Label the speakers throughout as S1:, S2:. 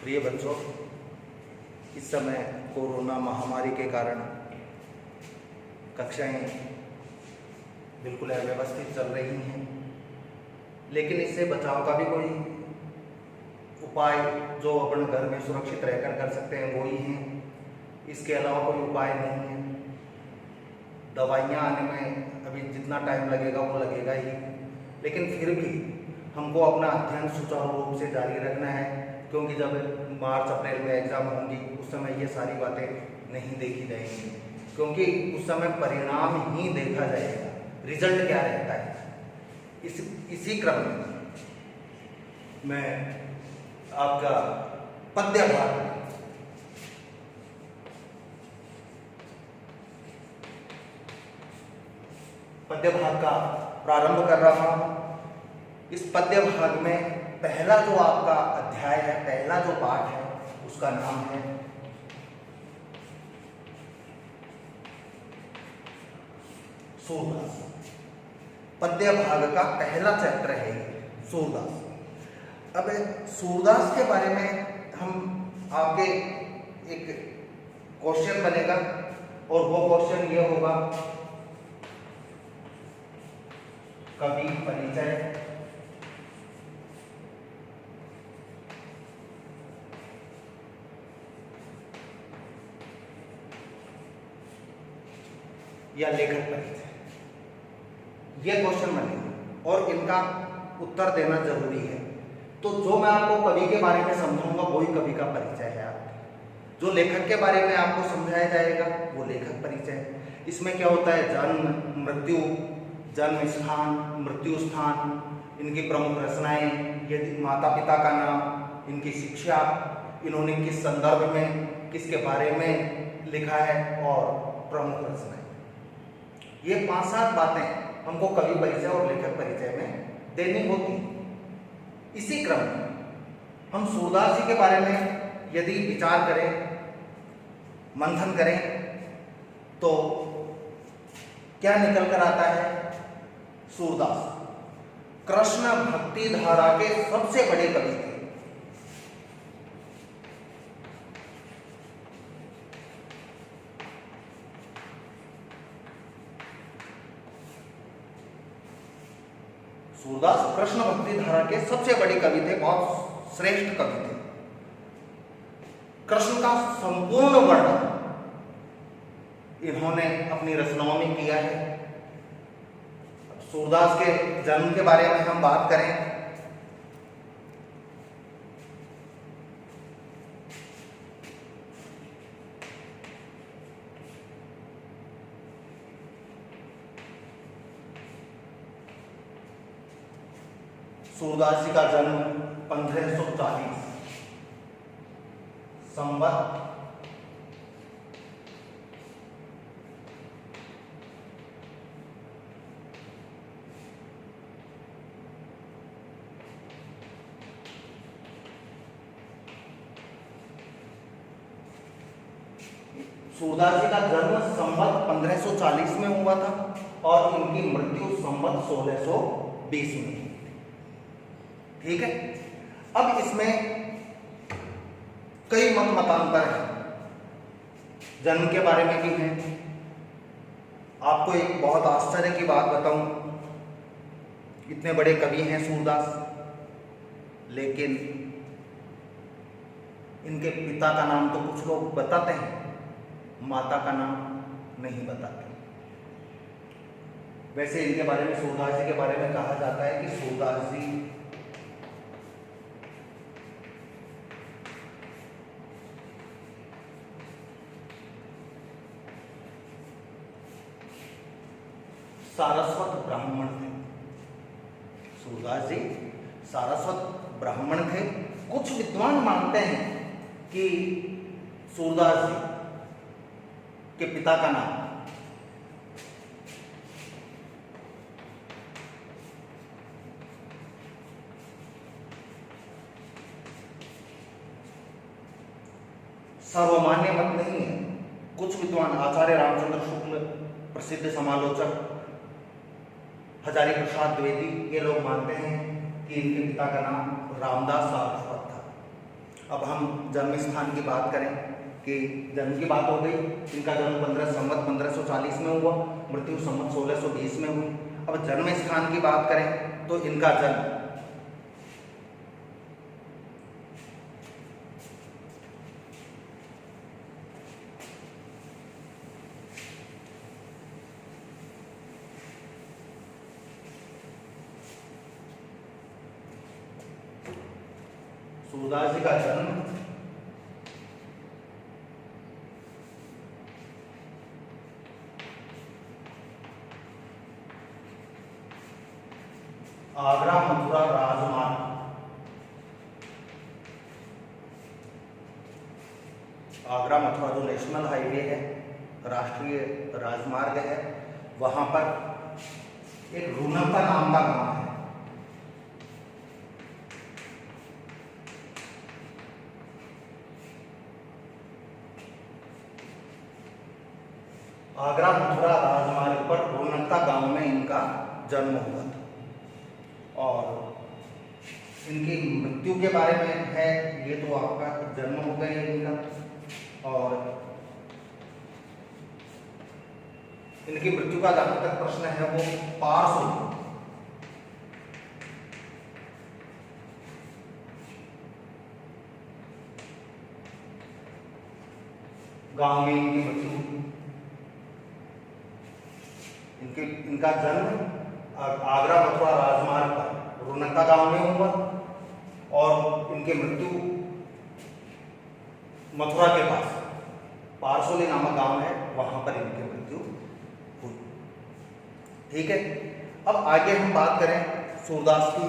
S1: प्रिय बच्चों, इस समय कोरोना महामारी के कारण कक्षाएं बिल्कुल अव्यवस्थित चल रही हैं, लेकिन इससे बचाव का भी कोई उपाय जो अपन घर में सुरक्षित रहकर कर सकते हैं वो ही हैं। इसके अलावा कोई उपाय नहीं है। दवाइयाँ आने में अभी जितना टाइम लगेगा वो लगेगा ही, लेकिन फिर भी हमको अपना अध्ययन सुचारू रूप से जारी रखना है, क्योंकि जब मार्च अप्रैल में एग्ज़ाम होंगी उस समय ये सारी बातें नहीं देखी जाएंगी, क्योंकि उस समय परिणाम ही देखा जाएगा, रिजल्ट क्या रहता है। इसी क्रम में मैं आपका पद्य भाग का प्रारंभ कर रहा हूँ। इस पद्य भाग में पहला जो आपका अध्याय है, पहला जो पाठ है, उसका नाम है सूरदास। पद्य भाग का पहला चैप्टर है सूरदास। अब सूरदास के बारे में हम आगे एक क्वेश्चन बनेगा और वो क्वेश्चन ये होगा, कवि परिचय। या लेखक परिचय, ये क्वेश्चन बनेगा और इनका उत्तर देना जरूरी है। तो जो मैं आपको कवि के बारे में समझाऊंगा वही कवि का परिचय है। आप जो लेखक के बारे में आपको समझाया जाएगा वो लेखक परिचय। इसमें क्या होता है, जन्म मृत्यु, जन्म स्थान, मृत्यु स्थान, इनकी प्रमुख रचनाएं, यदि माता पिता का नाम, इनकी शिक्षा, इन्होंने किस संदर्भ में किसके बारे में लिखा है, और प्रमुख रचनाएं। ये 5-7 बातें हमको कवि परिचय और लेखक परिचय में देनी होती। इसी क्रम में हम सूरदास जी के बारे में यदि विचार करें, मंथन करें, तो क्या निकल कर आता है। सूरदास कृष्ण भक्ति धारा के सबसे बड़े कवि थे। सूरदास कृष्ण भक्ति धारा के सबसे बड़े कवि थे, बहुत श्रेष्ठ कवि थे। कृष्ण का संपूर्ण वर्णन इन्होंने अपनी रचनाओं में किया है। सूरदास के जन्म के बारे में हम बात करें, सूरदास जी का जन्म 1540 संवत सूरदास जी का जन्म संवत 1540 में हुआ था और इनकी मृत्यु संवत 1620 में। ठीक है। अब इसमें कई मतांतर हैं, जन्म के बारे में भी हैं। आपको एक बहुत आश्चर्य की बात बताऊं, इतने बड़े कवि हैं सूरदास, लेकिन इनके पिता का नाम तो कुछ लोग बताते हैं, माता का नाम नहीं बताते। वैसे इनके बारे में, सूरदास जी के बारे में कहा जाता है कि सूरदास जी सारस्वत ब्राह्मण थे। सूरदास जी सारस्वत ब्राह्मण थे। कुछ विद्वान मानते हैं कि सूरदास जी के पिता का नाम सर्वमान्य मत नहीं है। कुछ विद्वान, आचार्य रामचंद्र शुक्ल, प्रसिद्ध समालोचक, हजारी प्रसाद द्विवेदी, ये लोग मानते हैं कि इनके पिता का नाम रामदास सारस्वत था। अब हम जन्म स्थान की बात करें कि जन्म की बात हो गई, इनका जन्म 1540 में हुआ, मृत्यु संवत 1620 में हुई। अब जन्म स्थान की बात करें तो इनका जन्म सूरदास जी का जन्म आगरा मथुरा राजमार्ग, आगरा मथुरा जो नेशनल हाईवे है, राष्ट्रीय राजमार्ग है, वहां पर एक रूनका नाम का गांव है। आगरा मथुरा राजमार्ग पर रूनका गांव में इनका जन्म हुआ था। और इनकी मृत्यु के बारे में है, ये तो आपका जन्म हो गया इनका। और इनकी मृत्यु का जहां तक प्रश्न है वो पार्श्व गांव में इनकी मृत्यु, इनका जन्म आगरा मथुरा राजमार्ग पर रूनका गांव में हुआ और इनकी मृत्यु मथुरा के पास पारसोली नामक गांव है, वहां पर इनकी मृत्यु हुई। ठीक है, अब आगे हम बात करें सूरदास की।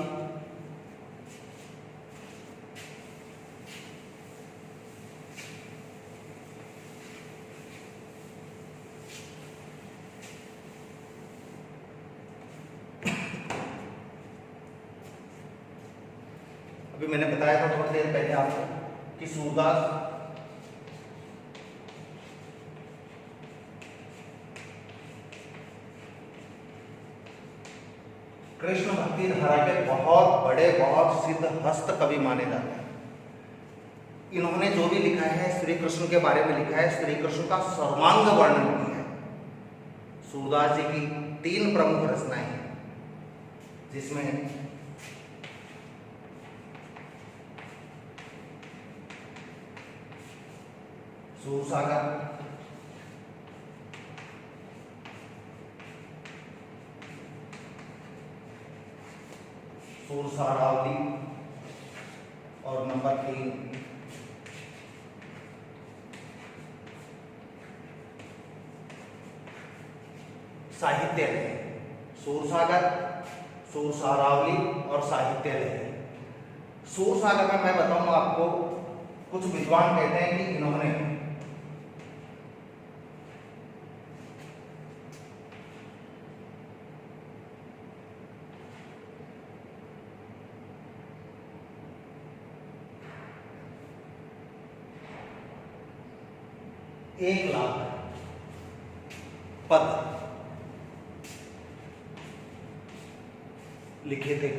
S1: अभी मैंने बताया था थोड़ी देर पहले आपको कि सूरदास कृष्ण भक्ति धारा के बहुत बड़े, बहुत सिद्ध हस्त कवि माने जाते हैं। इन्होंने जो भी लिखा है श्री कृष्ण के बारे में लिखा है, श्री कृष्ण का सर्वांग वर्णन किया है। सूरदास जी की 3 प्रमुख रचनाएं हैं, जिसमें सूरसागर, सूरसारावली और नंबर 3 साहित्य लहरी। सूरसागर, सूरसारावली और साहित्य लहरी। सूरसागर में मैं बताऊंगा आपको, कुछ विद्वान कहते हैं कि इन्होंने एक लाख पद लिखे थे।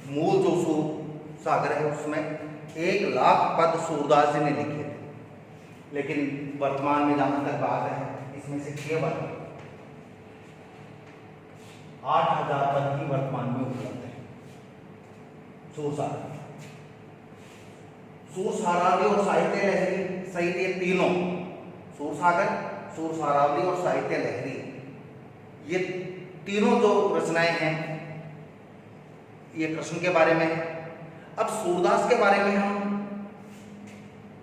S1: मूल जो सूरसागर है उसमें 1 लाख पद सूरदास जी ने लिखे थे, लेकिन वर्तमान में जहां तक बात है इसमें से केवल 8000 पद ही वर्तमान में उपलब्ध है। सूरसागर, सूरसारावली और साहित्य लहरी सहित ये तीनों, सूरसागर, सूरसारावली और साहित्य लहरी, ये तीनों जो रचनाएं हैं ये कृष्ण के बारे में है। अब सूरदास के बारे में हम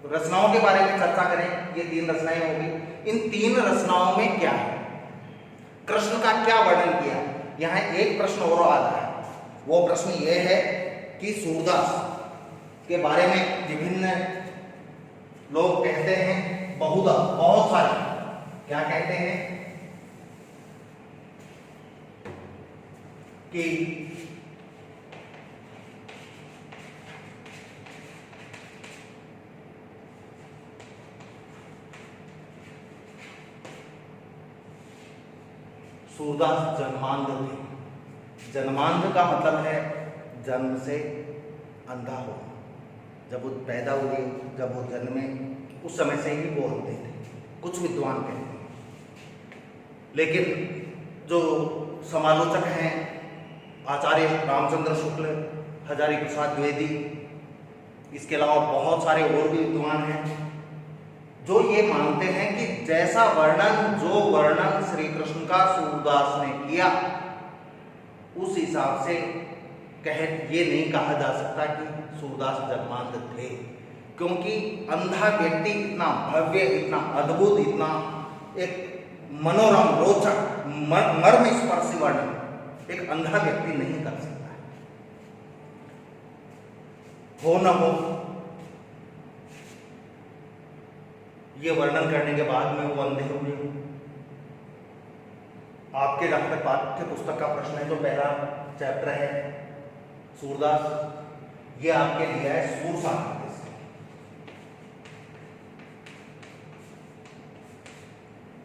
S1: रचनाओं के बारे में चर्चा करें। ये 3 रचनाएं होगी। इन 3 रचनाओं में क्या है, कृष्ण का क्या वर्णन किया। यहाँ एक प्रश्न और आता है, वो प्रश्न ये है कि सूरदास के बारे में विभिन्न लोग कहते हैं, बहुधा, बहुत सारे क्या कहते हैं कि सूरदास जन्मांध थे। जन्मांध का मतलब है जन्म से अंधा हो। जब वो पैदा हुए, जब वो जन्मे, उस समय से ही बोलते थे, कुछ विद्वान कहते हैं। लेकिन जो समालोचक हैं, आचार्य रामचंद्र शुक्ल, हजारी प्रसाद द्विवेदी, इसके अलावा बहुत सारे और भी विद्वान हैं जो ये मानते हैं कि जैसा वर्णन, जो वर्णन श्री कृष्ण का सूरदास ने किया, उस हिसाब से ये नहीं कहा जा सकता कि सूरदास जन्मांध थे, क्योंकि अंधा व्यक्ति इतना भव्य, इतना अद्भुत, इतना एक मनोरम, रोचक, मर्म स्पर्शी वर्णन एक अंधा व्यक्ति नहीं कर सकता है। हो न हो, ये वर्णन करने के बाद में वो अंधे हुए। आपके जहां तक पाठ्य पुस्तक का प्रश्न है, जो पहला चैप्टर है सूरदास, ये आपके लिए है सूरसागर से।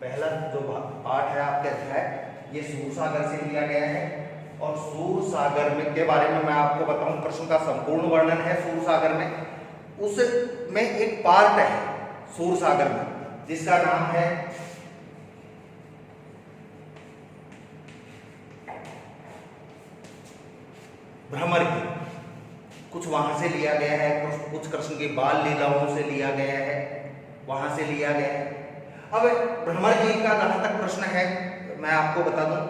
S1: पहला जो पाठ है आपके अध्याय, ये सूरसागर से लिया गया है। और सूरसागर में के बारे में मैं आपको बताऊं, कृष्ण का संपूर्ण वर्णन है सूरसागर में। उसमें एक पार्ट है सूरसागर में जिसका नाम है भ्रमर की। कुछ वहां से लिया गया है, कुछ कृष्ण की बाल लीलाओं से लिया गया है, वहां से लिया गया है। अब भ्रमर जी का जहां तक प्रश्न है, मैं आपको बता दूं,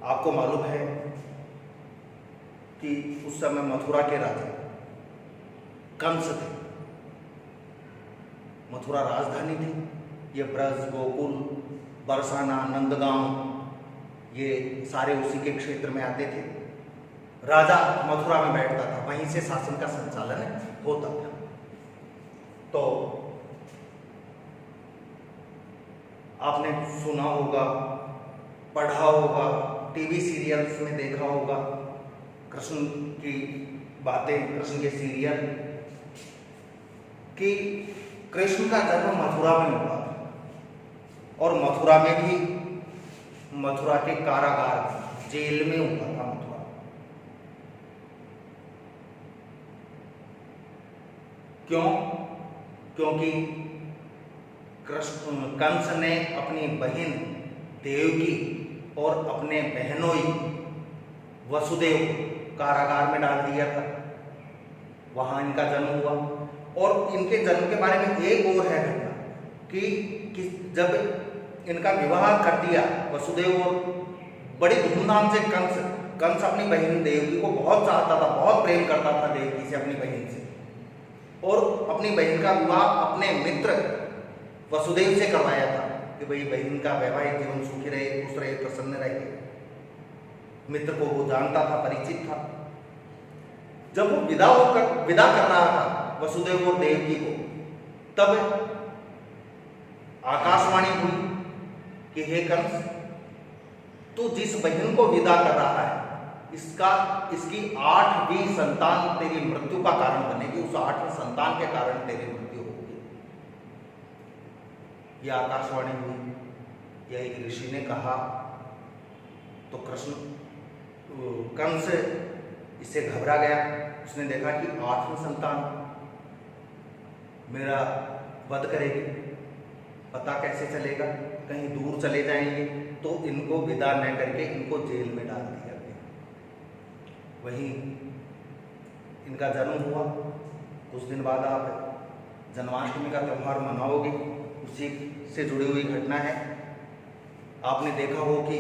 S1: आपको मालूम है कि उस समय मथुरा के राजा कंस थे। मथुरा राजधानी थी। ये ब्रज, गोकुल, बरसाना, नंदगांव, ये सारे उसी के क्षेत्र में आते थे। राजा मथुरा में बैठता था, वहीं से शासन का संचालन होता था। तो आपने सुना होगा, पढ़ा होगा, टीवी सीरियल्स में देखा होगा कृष्ण की बातें, कृष्ण के सीरियल, कि कृष्ण का जन्म मथुरा में हुआ और मथुरा में भी मथुरा के कारागार, जेल में हुआ था मथुरा। क्यों? क्योंकि कृष्ण कंस ने अपनी बहन देवकी और अपने बहनोई वसुदेव कारागार में डाल दिया था। वहां इनका जन्म हुआ। और इनके जन्म के बारे में एक और है घटना कि जब इनका विवाह कर दिया वसुदेव, और बड़ी धूमधाम से कंस अपनी बहन देवकी को बहुत चाहता था, बहुत प्रेम करता था देवकी से, अपनी बहन से, और अपनी बहन का विवाह अपने मित्र वसुदेव से करवाया था कि भाई बहन का वैवाहिक जीवन सुखी रहे, खुश रहे, प्रसन्न रहे। मित्र को वो जानता था, परिचित था। जब वो विदा कर रहा था वसुदेव और देवकी को, तब आकाशवाणी हुई कि हे कंस, तू जिस बहन को विदा कर रहा है, इसकी 8वीं संतान तेरी मृत्यु का कारण बनेगी, उस 8वें संतान के कारण तेरी मृत्यु होगी। यह आकाशवाणी हुई, यह एक ऋषि ने कहा। तो कंस इससे घबरा गया। उसने देखा कि 8वीं संतान मेरा वध करेगी, पता कैसे चलेगा, कहीं दूर चले जाएंगे, तो इनको विदा न करके इनको जेल में डाल दिया गया। वहीं इनका जन्म हुआ। कुछ दिन बाद आप जन्माष्टमी का त्यौहार मनाओगे, उसी से जुड़ी हुई घटना है। आपने देखा हो कि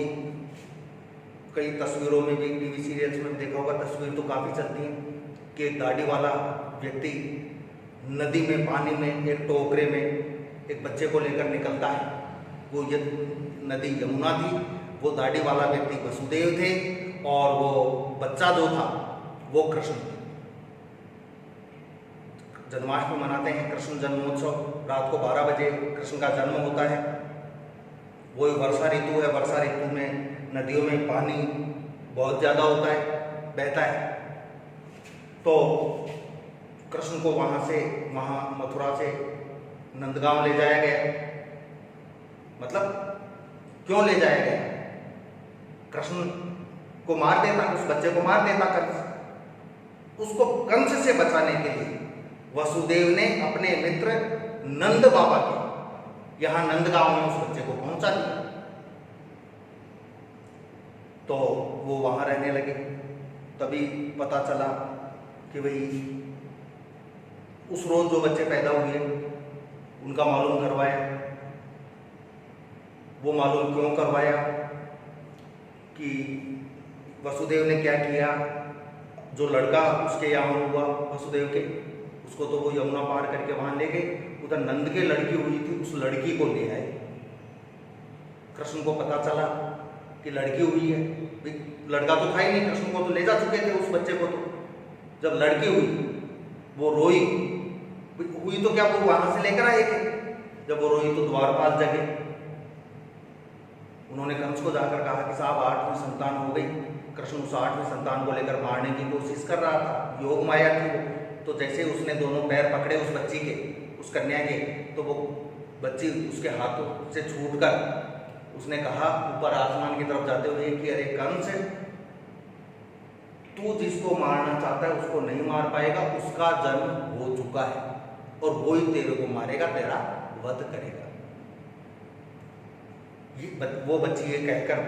S1: कई तस्वीरों में भी, टीवी सीरियल्स में देखा होगा, तस्वीर तो काफ़ी चलती है कि एक दाढ़ी वाला व्यक्ति नदी में, पानी में, एक टोकरे में एक बच्चे को लेकर निकलता है। वो नदी यमुना थी, वो दाढ़ी वाला व्यक्ति वसुदेव थे और वो बच्चा जो था वो कृष्ण थे। जन्माष्टमी मनाते हैं, कृष्ण जन्मोत्सव। रात को 12 बजे कृष्ण का जन्म होता है। वो वर्षा ऋतु है, वर्षा ऋतु में नदियों में पानी बहुत ज़्यादा होता है, बहता है। तो कृष्ण को वहाँ मथुरा से नंदगांव ले जाया गया। मतलब क्यों ले जाया गया? कृष्ण को मार देता, उस बच्चे को मार देता कंस। उसको कंस से बचाने के लिए वसुदेव ने अपने मित्र नंद बाबा के यहाँ नंद गांव में उस बच्चे को पहुंचा दिया। तो वो वहां रहने लगे। तभी पता चला कि भाई उस रोज जो बच्चे पैदा हुए उनका मालूम करवाया। वो मालूम क्यों करवाया कि वसुदेव ने क्या किया, जो लड़का उसके यहाँ हुआ वसुदेव के, उसको तो वो यमुना पार करके वहां ले गए। उधर नंद के लड़की हुई थी, उस लड़की को ले आए। कृष्ण को पता चला कि लड़की हुई है, लड़का तो था ही नहीं, कृष्ण को तो ले जा चुके थे उस बच्चे को। तो जब लड़की हुई वो रोई, हुई तो क्या वो वहां से लेकर आए थे। जब वो रोई तो द्वारपाल जगे। उन्होंने कंस को जाकर कहा कि साहब 8वीं संतान हो गई। कृष्ण उस 8वीं संतान को लेकर मारने की कोशिश कर रहा था, योग माया थी वो। तो जैसे उसने दोनों पैर पकड़े उस बच्ची के, उस कन्या के, तो वो बच्ची उसके हाथों से छूटकर उसने कहा ऊपर आसमान की तरफ जाते हुए कि अरे कंस, तू जिसको मारना चाहता है उसको नहीं मार पाएगा, उसका जन्म हो चुका है और वो ही तेरे को मारेगा, तेरा वध करेगा। वो बच्ची ये कहकर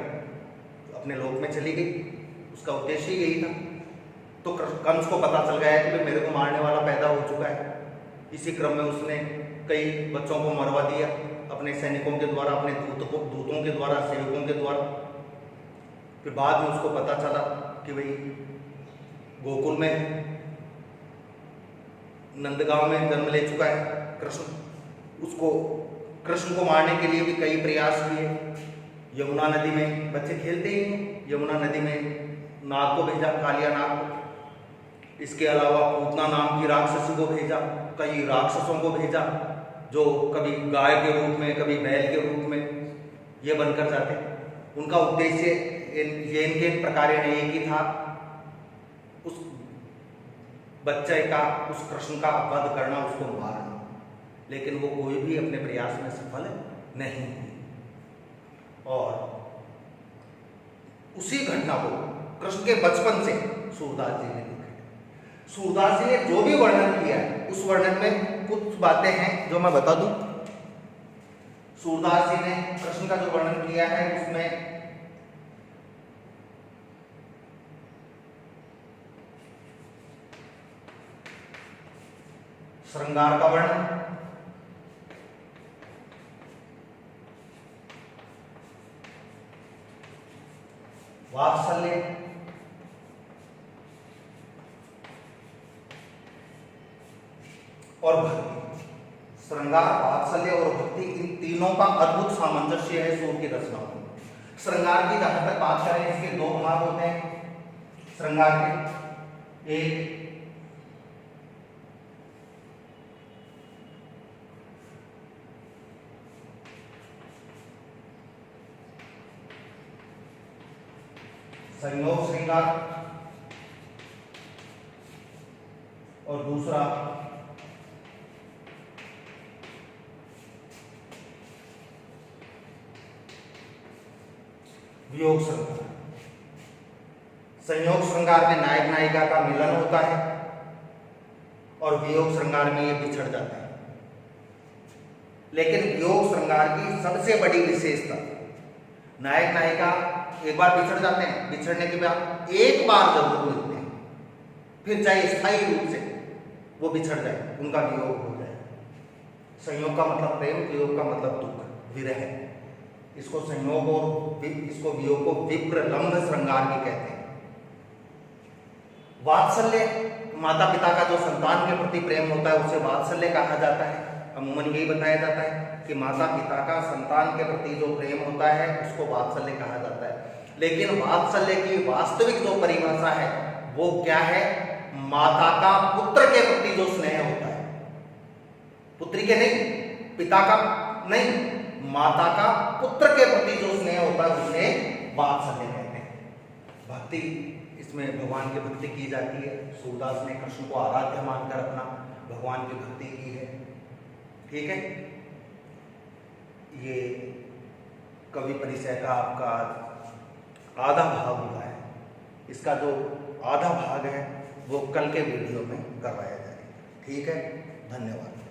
S1: अपने लोक में चली गई। उसका उद्देश्य यही था। तो कंस को पता चल गया कि मेरे को मारने वाला पैदा हो चुका है। इसी क्रम में उसने कई बच्चों को मरवा दिया अपने सैनिकों के द्वारा, अपने दूतों के द्वारा, सेवकों के द्वारा। फिर बाद में उसको पता चला कि भाई गोकुल में नंदगांव में जन्म ले चुका है कृष्ण। उसको कृष्ण को मारने के लिए भी कई प्रयास किए। यमुना नदी में बच्चे खेलते ही हैं, यमुना नदी में नाग को भेजा, कालिया नाग को। इसके अलावा पूतना नाम की राक्षसी को भेजा, कई राक्षसों को भेजा जो कभी गाय के रूप में, कभी बैल के रूप में ये बनकर जाते। उनका उद्देश्य ये इनके प्रकार एक ही था, उस बच्चे का, उस कृष्ण का वध करना, उसको मारना। लेकिन वो कोई भी अपने प्रयास में सफल नहीं हुई। और उसी घटना को कृष्ण के बचपन से सूरदास जी ने लिखा। सूरदास जी ने जो भी वर्णन किया है उस वर्णन में कुछ बातें हैं जो मैं बता दूं। सूरदास जी ने कृष्ण का जो वर्णन किया है उसमें श्रृंगार का वर्णन, वात्सल्य, और भक्ति। श्रृंगार, वात्सल्य और भक्ति, इन तीनों का अद्भुत सामंजस्य है सूर की रचनाओं में। श्रृंगार की जहां तक बात करें, इसके दो भाग होते हैं श्रृंगार के। एक संयोग श्रृंगार और दूसरा वियोग श्रृंगार। संयोग श्रृंगार में नायक नायिका का मिलन होता है और वियोग श्रृंगार में ये बिछड़ जाता है। लेकिन वियोग श्रृंगार की सबसे बड़ी विशेषता, नायक नायिका एक बार बिछड़ जाते हैं, बिछड़ने के बाद एक बार जरूर मिलते हैं, फिर चाहे स्थायी रूप से वो बिछड़ जाए, उनका वियोग हो जाए। संयोग का मतलब प्रेम, वियोग का मतलब दुख, विरह। इसको संयोग और इसको वियोग को विप्रलंब श्रृंगार भी कहते हैं। वात्सल्य, माता पिता का जो संतान के प्रति प्रेम होता है उसे वात्सल्य कहा जाता है। अमूमन यही बताया जाता है कि माता पिता का संतान के प्रति जो प्रेम होता है उसको वात्सल्य कहा जाता है। लेकिन वात्सल्य की वास्तविक जो परिभाषा है वो क्या है? माता का पुत्र के प्रति जो स्नेह होता है, पुत्री के नहीं, पिता का नहीं, माता का पुत्र के प्रति जो स्नेह होता है उसे वात्सल्य कहते हैं। भक्ति, इसमें भगवान की भक्ति की जाती है। सूरदास ने कृष्ण को आराध्य मानकर अपना भगवान की भक्ति की है। ठीक है, ये कवि परिचय का आपका आधा भाग हुआ है। इसका जो आधा भाग है वो कल के वीडियो में करवाया जाएगा। ठीक है, धन्यवाद।